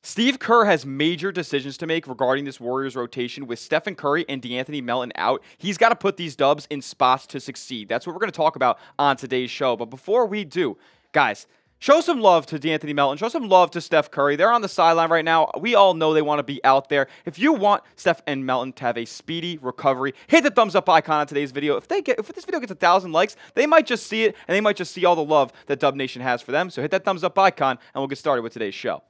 Steve Kerr has major decisions to make regarding this Warriors rotation with Stephen Curry and D'Anthony Melton out. He's got to put these dubs in spots to succeed. That's what we're going to talk about on today's show. But before we do, guys, show some love to D'Anthony Melton. Show some love to Steph Curry. They're on the sideline right now. We all know they want to be out there. If you want Steph and Melton to have a speedy recovery, hit the thumbs up icon on today's video. If this video gets 1,000 likes, they might just see it, and they might just see all the love that Dub Nation has for them. So hit that thumbs up icon, and we'll get started with today's show.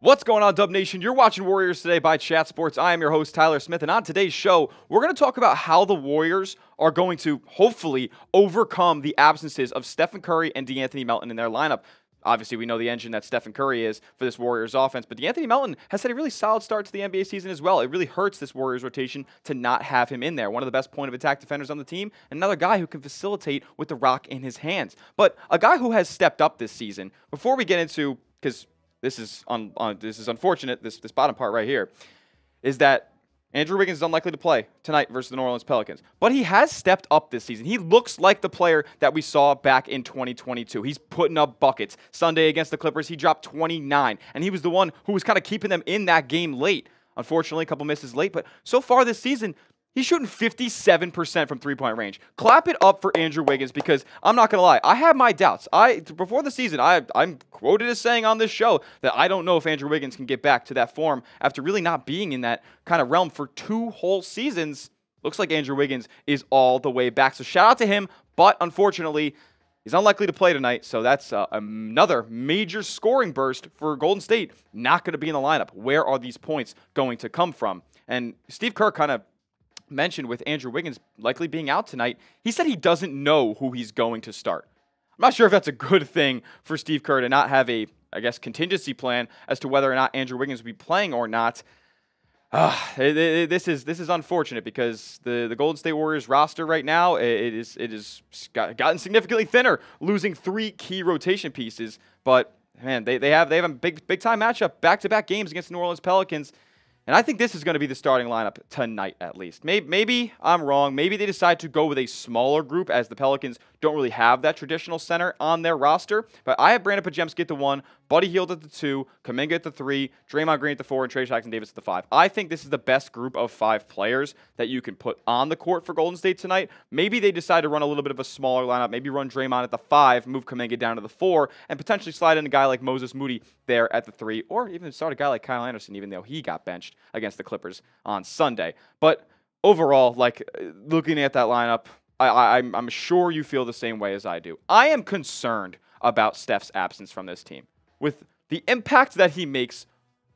What's going on, Dub Nation? You're watching Warriors Today by Chat Sports. I am your host, Tyler Smith, and on today's show, we're going to talk about how the Warriors are going to hopefully overcome the absences of Stephen Curry and D'Anthony Melton in their lineup. Obviously, we know the engine that Stephen Curry is for this Warriors offense, but D'Anthony Melton has had a really solid start to the NBA season as well. It really hurts this Warriors rotation to not have him in there. One of the best point-of-attack defenders on the team, and another guy who can facilitate with the rock in his hands. But a guy who has stepped up this season, before we get into, because this is unfortunate, this bottom part right here, is that Andrew Wiggins is unlikely to play tonight versus the New Orleans Pelicans. But he has stepped up this season. He looks like the player that we saw back in 2022. He's putting up buckets. Sunday against the Clippers, he dropped 29, and he was the one who was kind of keeping them in that game late. Unfortunately, a couple misses late, but so far this season, he's shooting 57% from three-point range. Clap it up for Andrew Wiggins, because I'm not going to lie, I have my doubts. Before the season, I'm quoted as saying on this show that I don't know if Andrew Wiggins can get back to that form after really not being in that kind of realm for 2 whole seasons. Looks like Andrew Wiggins is all the way back. So shout out to him, but unfortunately, he's unlikely to play tonight, so that's another major scoring burst for Golden State. Not going to be in the lineup. Where are these points going to come from? And Steve Kerr kind of mentioned with Andrew Wiggins likely being out tonight, he said he doesn't know who he's going to start. I'm not sure if that's a good thing for Steve Kerr to not have a, contingency plan as to whether or not Andrew Wiggins will be playing or not. This is unfortunate, because the Golden State Warriors roster right now, it is gotten significantly thinner, losing 3 key rotation pieces. But man, they have a big time matchup, back-to-back games against the New Orleans Pelicans. And I think this is going to be the starting lineup tonight, at least. Maybe I'm wrong. Maybe they decide to go with a smaller group, as the Pelicans don't really have that traditional center on their roster. But I have Brandon Podziemski at the 1, Buddy Hield at the 2, Kuminga at the 3, Draymond Green at the 4, and Trey Jackson-Davis at the 5. I think this is the best group of 5 players that you can put on the court for Golden State tonight. Maybe they decide to run a little bit of a smaller lineup. Maybe run Draymond at the 5, move Kuminga down to the 4, and potentially slide in a guy like Moses Moody there at the 3, or even start a guy like Kyle Anderson, even though he got benched against the Clippers on Sunday. But overall, looking at that lineup, I'm sure you feel the same way as I do. I am concerned about Steph's absence from this team. With the impact that he makes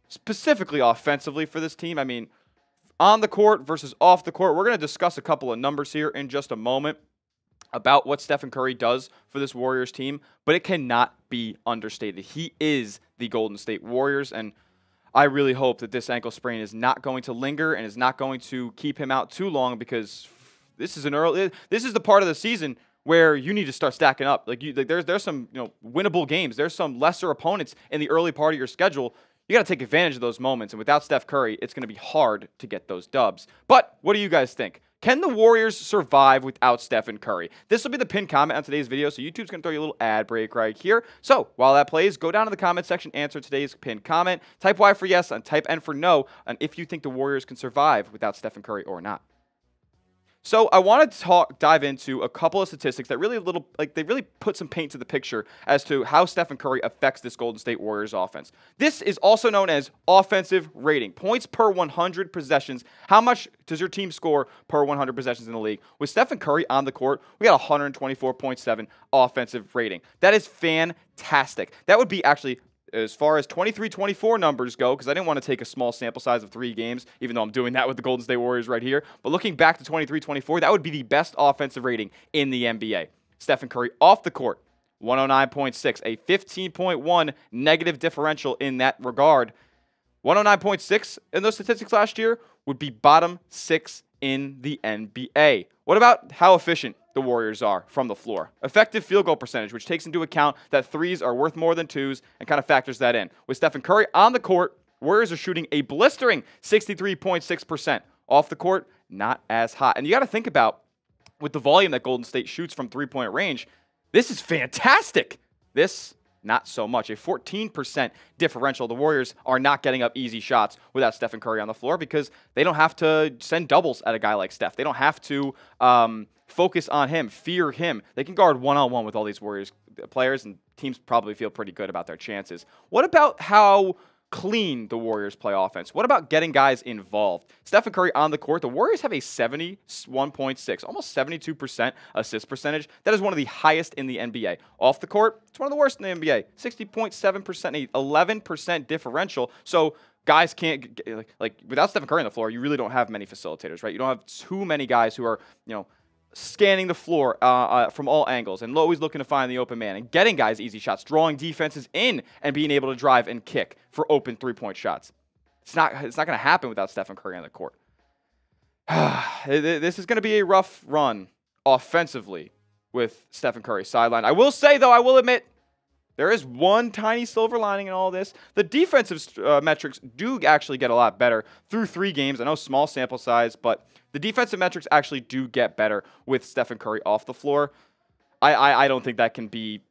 specifically offensively for this team, I mean, on the court versus off the court, we're going to discuss a couple of numbers here in just a moment about what Stephen Curry does for this Warriors team, but it cannot be understated. He is the Golden State Warriors, and I really hope that this ankle sprain is not going to linger and is not going to keep him out too long, because this is the part of the season where you need to start stacking up. There's some winnable games. There's some lesser opponents in the early part of your schedule. You got to take advantage of those moments, and without Steph Curry, it's going to be hard to get those dubs. But what do you guys think? Can the Warriors survive without Stephen Curry? This will be the pinned comment on today's video, so YouTube's going to throw you a little ad break right here. So while that plays, go down to the comment section, answer today's pinned comment, type Y for yes, and type N for no, and if you think the Warriors can survive without Stephen Curry or not. So I want to dive into a couple of statistics that really put some paint to the picture as to how Stephen Curry affects this Golden State Warriors offense. This is also known as offensive rating, points per 100 possessions. How much does your team score per 100 possessions in the league? With Stephen Curry on the court, we got 124.7 offensive rating. That is fantastic. That would be actually, as far as 23-24 numbers go, because I didn't want to take a small sample size of 3 games, even though I'm doing that with the Golden State Warriors right here. But looking back to 23-24, that would be the best offensive rating in the NBA. Stephen Curry off the court, 109.6, a 15.1 negative differential in that regard. 109.6 in those statistics last year would be bottom 6 in the NBA. What about how efficient the Warriors are from the floor? Effective field goal percentage, which takes into account that threes are worth more than twos and kind of factors that in. With Stephen Curry on the court, Warriors are shooting a blistering 63.6%. Off the court, not as hot. And you got to think about with the volume that Golden State shoots from three-point range, this is fantastic. This, not so much. A 14% differential. The Warriors are not getting up easy shots without Stephen Curry on the floor because they don't have to send doubles at a guy like Steph. They don't have to focus on him, fear him. They can guard one-on-one with all these Warriors players, and teams probably feel pretty good about their chances. What about how clean the Warriors play offense? What about getting guys involved? Stephen Curry on the court, the Warriors have a 71.6, almost 72% assist percentage. That is one of the highest in the NBA. Off the court, it's one of the worst in the NBA. 60.7%, 11% differential. So guys can't, like without Stephen Curry on the floor, you really don't have many facilitators, right? You don't have too many guys who are, scanning the floor from all angles and always looking to find the open man and getting guys easy shots, drawing defenses in and being able to drive and kick for open three-point shots. It's not going to happen without Stephen Curry on the court. This is going to be a rough run offensively with Stephen Curry sidelined. I will say, though, I will admit, there is one tiny silver lining in all this. The defensive metrics do actually get a lot better through 3 games. I know small sample size, but the defensive metrics actually do get better with Stephen Curry off the floor. I don't think that can be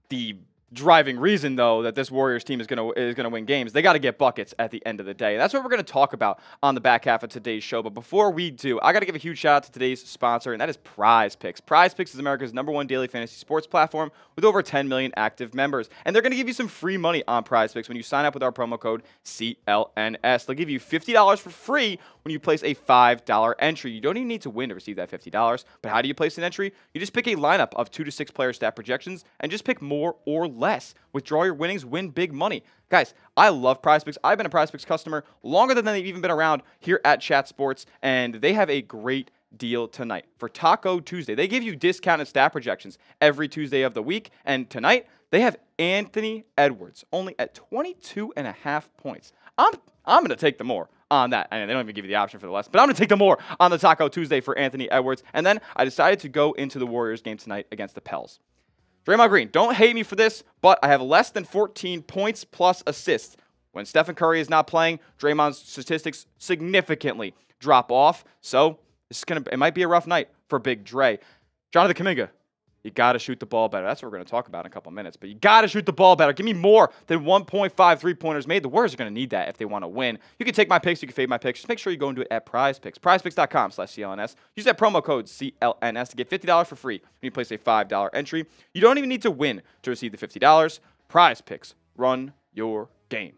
the driving reason, though, that this Warriors team is gonna win games. They got to get buckets at the end of the day. That's what we're going to talk about on the back half of today's show. But before we do, I got to give a huge shout out to today's sponsor, and that is Prize Picks. Prize Picks is America's #1 daily fantasy sports platform with over 10 million active members. And they're going to give you some free money on Prize Picks when you sign up with our promo code CLNS. They'll give you $50 for free when you place a $5 entry. You don't even need to win to receive that $50. But how do you place an entry? You just pick a lineup of 2 to 6 player stat projections and just pick more or less. Withdraw your winnings, win big money. Guys, I love Prize Picks. I've been a Prize Picks customer longer than they've even been around here at Chat Sports, and they have a great deal tonight. For Taco Tuesday, they give you discounted stat projections every Tuesday of the week, and tonight they have Anthony Edwards only at 22.5 points. I'm going to take the more on that. And they don't even give you the option for the less, but I'm going to take the more on the Taco Tuesday for Anthony Edwards. And then I decided to go into the Warriors game tonight against the Pels. Draymond Green, don't hate me for this, but I have less than 14 points plus assists. When Stephen Curry is not playing, Draymond's statistics significantly drop off. So it might be a rough night for Big Dre. Jonathan Kuminga, you got to shoot the ball better. That's what we're going to talk about in a couple minutes. But you got to shoot the ball better. Give me more than 1.5 three-pointers made. The Warriors are going to need that if they want to win. You can take my picks. You can fade my picks. Just make sure you go and do it at Prize Picks. PrizePicks.com/CLNS. Use that promo code CLNS to get $50 for free when you place a $5 entry. You don't even need to win to receive the $50. Prize Picks. Run your game.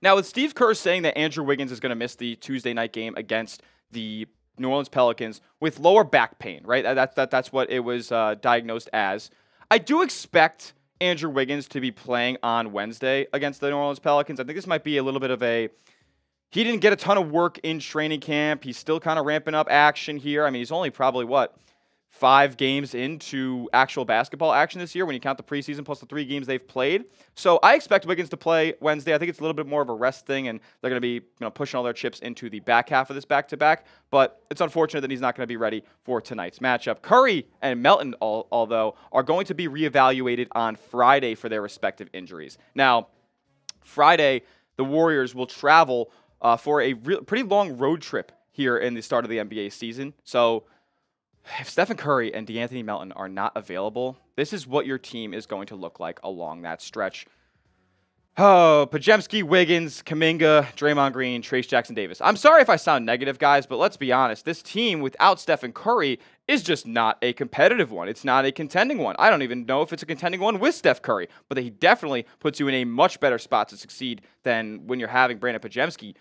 Now, with Steve Kerr saying that Andrew Wiggins is going to miss the Tuesday night game against the New Orleans Pelicans with lower back pain, right? That's what it was diagnosed as. I do expect Andrew Wiggins to be playing on Wednesday against the New Orleans Pelicans. I think this might be a little bit of he didn't get a ton of work in training camp. He's still kind of ramping up action here. I mean, he's only probably, 5 games into actual basketball action this year when you count the preseason plus the 3 games they've played. So I expect Wiggins to play Wednesday. I think it's a little bit more of a rest thing, and they're going to be pushing all their chips into the back half of this back-to-back. But it's unfortunate that he's not going to be ready for tonight's matchup. Curry and Melton, although, are going to be reevaluated on Friday for their respective injuries. Now, Friday, the Warriors will travel for a pretty long road trip here in the start of the NBA season. So if Stephen Curry and DeAnthony Melton are not available, this is what your team is going to look like along that stretch. Oh, Podziemski, Wiggins, Kuminga, Draymond Green, Trayce Jackson-Davis. I'm sorry if I sound negative, guys, but let's be honest. This team without Stephen Curry is just not a competitive one. It's not a contending one. I don't even know if it's a contending one with Steph Curry, but he definitely puts you in a much better spot to succeed than when you're having Brandon Podziemski,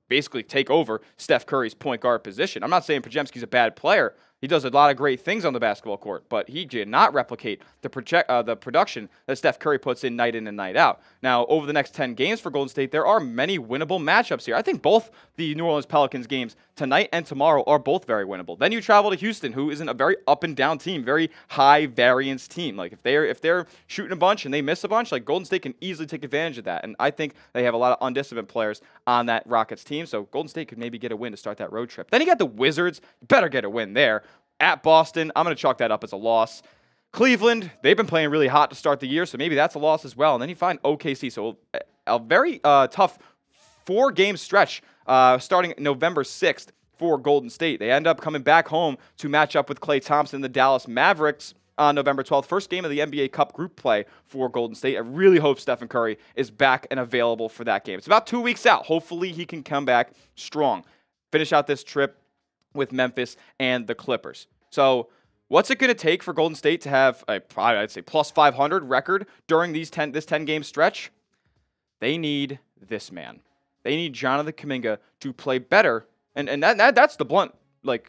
basically take over Steph Curry's point guard position. I'm not saying Podziemski's a bad player. He does a lot of great things on the basketball court, but he did not replicate the production that Steph Curry puts in and night out. Now, over the next 10 games for Golden State, there are many winnable matchups here. I think both the New Orleans Pelicans games tonight and tomorrow are both very winnable. Then you travel to Houston, who isn't a very up and down team, very high variance team. Like if they're shooting a bunch and they miss a bunch, like Golden State can easily take advantage of that. And I think they have a lot of undisciplined players on that Rockets team, so Golden State could maybe get a win to start that road trip. Then you got the Wizards. You better get a win there. At Boston, I'm going to chalk that up as a loss. Cleveland, they've been playing really hot to start the year, so maybe that's a loss as well. And then you find OKC. So a very tough 4-game stretch starting November 6th for Golden State. They end up coming back home to match up with Klay Thompson and the Dallas Mavericks on November 12th. First game of the NBA Cup group play for Golden State. I really hope Stephen Curry is back and available for that game. It's about 2 weeks out. Hopefully he can come back strong. Finish out this trip with Memphis and the Clippers. So what's it going to take for Golden State to have a, I'd say, plus 500 record during this 10-game stretch? They need this man. They need Jonathan Kuminga to play better. And that's the blunt,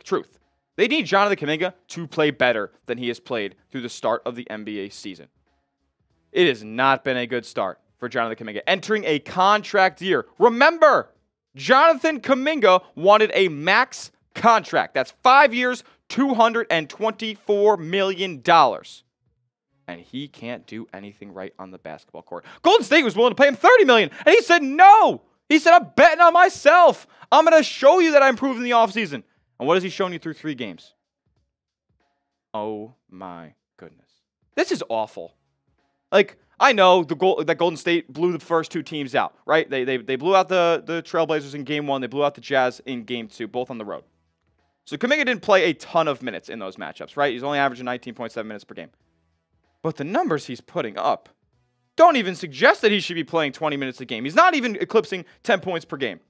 truth. They need Jonathan Kuminga to play better than he has played through the start of the NBA season. It has not been a good start for Jonathan Kuminga. Entering a contract year. Remember, Jonathan Kuminga wanted a max contract. That's 5 years, $224 million. And he can't do anything right on the basketball court. Golden State was willing to pay him $30 million, and he said no. He said, I'm betting on myself. I'm going to show you that I improved in the offseason. And what has he shown you through 3 games? Oh, my goodness. This is awful. I know that Golden State blew the first 2 teams out, right? They blew out the Trailblazers in Game 1. They blew out the Jazz in Game 2, both on the road. So Kuminga didn't play a ton of minutes in those matchups, right? He's only averaging 19.7 minutes per game. But the numbers he's putting up don't even suggest that he should be playing 20 minutes a game. He's not even eclipsing 10 points per game.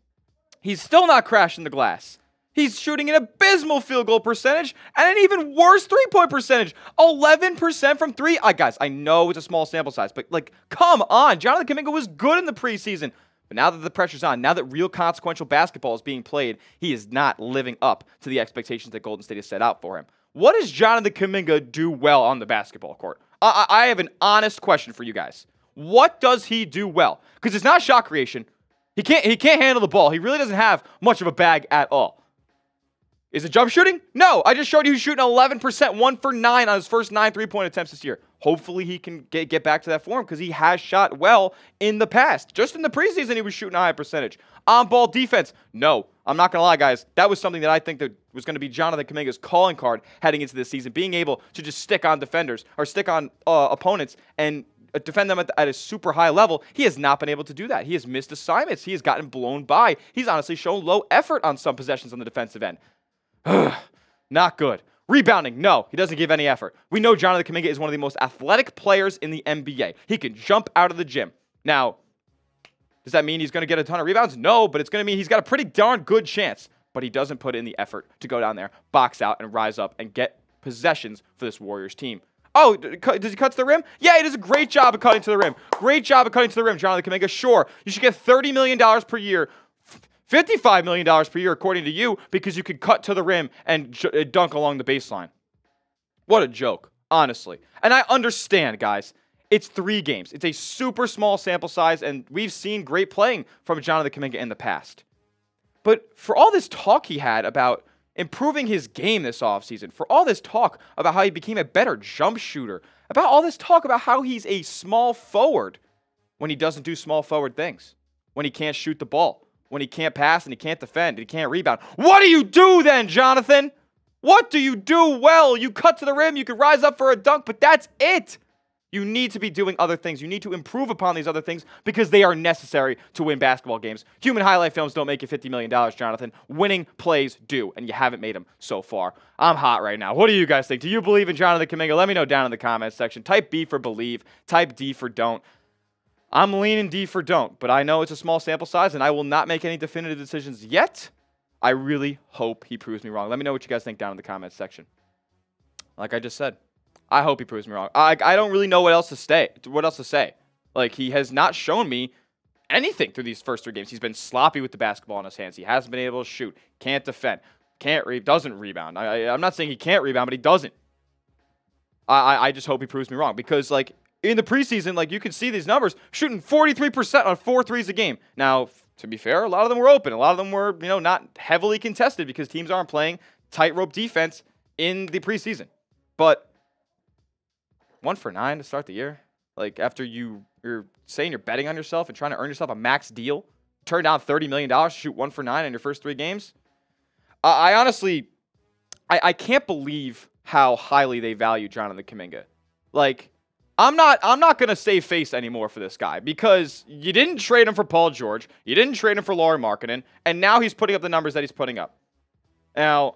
He's still not crashing the glass. He's shooting an abysmal field goal percentage and an even worse three-point percentage. 11% from 3. Guys, I know it's a small sample size, but come on. Jonathan Kuminga was good in the preseason. But now that the pressure's on, now that real consequential basketball is being played, he is not living up to the expectations that Golden State has set out for him. What does Jonathan Kuminga do well on the basketball court? I have an honest question for you guys. What does he do well? Because it's not shot creation. He can't handle the ball. He really doesn't have much of a bag at all. Is it jump shooting? No. I just showed you he's shooting 11%, 1 for 9 on his first 9 3-point attempts this year. Hopefully he can get back to that form because he has shot well in the past. Just in the preseason, he was shooting a high percentage. On-ball defense, no. I'm not going to lie, guys. That was something that I think that was going to be Jonathan Kuminga's calling card heading into this season, being able to just stick on defenders or stick on opponents and defend them at a super high level. He has not been able to do that. He has missed assignments. He has gotten blown by. He's honestly shown low effort on some possessions on the defensive end. Not good. Rebounding, no. He doesn't give any effort. We know Jonathan Kuminga is one of the most athletic players in the NBA. He can jump out of the gym. Now, does that mean he's going to get a ton of rebounds? No, but it's going to mean he's got a pretty darn good chance. But he doesn't put in the effort to go down there, box out, and rise up and get possessions for this Warriors team. Oh, does he cut to the rim? Yeah, he does a great job of cutting to the rim. Great job of cutting to the rim, Jonathan Kuminga. Sure, you should get $30 million per year. $55 million per year, according to you, because you could cut to the rim and dunk along the baseline. What a joke, honestly. And I understand, guys. It's 3 games. It's a super small sample size, and we've seen great playing from Jonathan Kuminga in the past. But for all this talk he had about improving his game this offseason, for all this talk about how he became a better jump shooter, about all this talk about how he's a small forward when he doesn't do small forward things, when he can't shoot the ball, when he can't pass and he can't defend and he can't rebound. What do you do then, Jonathan? What do you do well? You cut to the rim, you can rise up for a dunk, but that's it. You need to be doing other things. You need to improve upon these other things because they are necessary to win basketball games. Human highlight films don't make you $50 million, Jonathan. Winning plays do, and you haven't made them so far. I'm hot right now. What do you guys think? Do you believe in Jonathan Kuminga? Let me know down in the comments section. Type B for believe. Type D for don't. I'm leaning D for don't, but I know it's a small sample size, and I will not make any definitive decisions yet. I really hope he proves me wrong. Let me know what you guys think down in the comments section. Like I just said, I hope he proves me wrong. I don't really know what else to say. He has not shown me anything through these first 3 games. He's been sloppy with the basketball in his hands. He hasn't been able to shoot. Can't defend. Doesn't rebound. I'm not saying he can't rebound, but he doesn't. I just hope he proves me wrong because, in the preseason, you can see these numbers, shooting 43% on 4 threes a game. Now, to be fair, a lot of them were open. A lot of them were, not heavily contested because teams aren't playing tightrope defense in the preseason. But 1 for 9 to start the year, after you're saying you're betting on yourself and trying to earn yourself a max deal, turn down $30 million to shoot 1 for 9 in your first 3 games. I honestly, I can't believe how highly they value Jonathan Kuminga. I'm not going to save face anymore for this guy because you didn't trade him for Paul George. You didn't trade him for Lauri Markkanen. And now he's putting up the numbers that he's putting up. Now,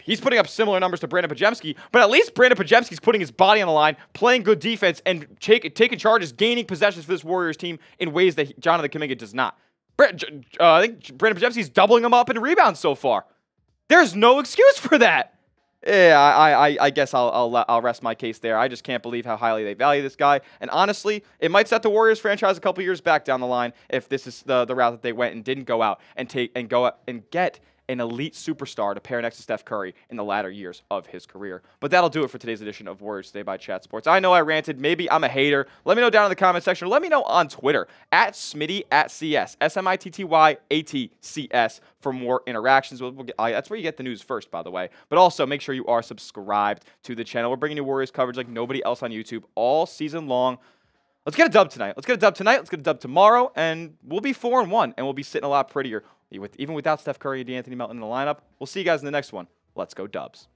he's putting up similar numbers to Brandon Podziemski, but at least Brandon Podziemski's putting his body on the line, playing good defense, and taking charges, gaining possessions for this Warriors team in ways that Jonathan Kuminga does not. I think Brandon Podziemski's doubling him up in rebounds so far. There's no excuse for that. Yeah, I guess I'll rest my case there. I just can't believe how highly they value this guy. And honestly, it might set the Warriors franchise a couple years back down the line if this is the route that they went and didn't go out and get an elite superstar to pair next to Steph Curry in the latter years of his career. But that'll do it for today's edition of Warriors Today by Chat Sports. I know I ranted. Maybe I'm a hater. Let me know down in the comment section. Let me know on Twitter at Smitty at CS, SMITTYATCS for more interactions. That's where you get the news first, by the way. But also make sure you are subscribed to the channel. We're bringing you Warriors coverage like nobody else on YouTube all season long. Let's get a dub tonight. Let's get a dub tonight. Let's get a dub tomorrow, and we'll be 4-1, and we'll be sitting a lot prettier. Even without Steph Curry and Anthony Melton in the lineup. We'll see you guys in the next one. Let's go Dubs.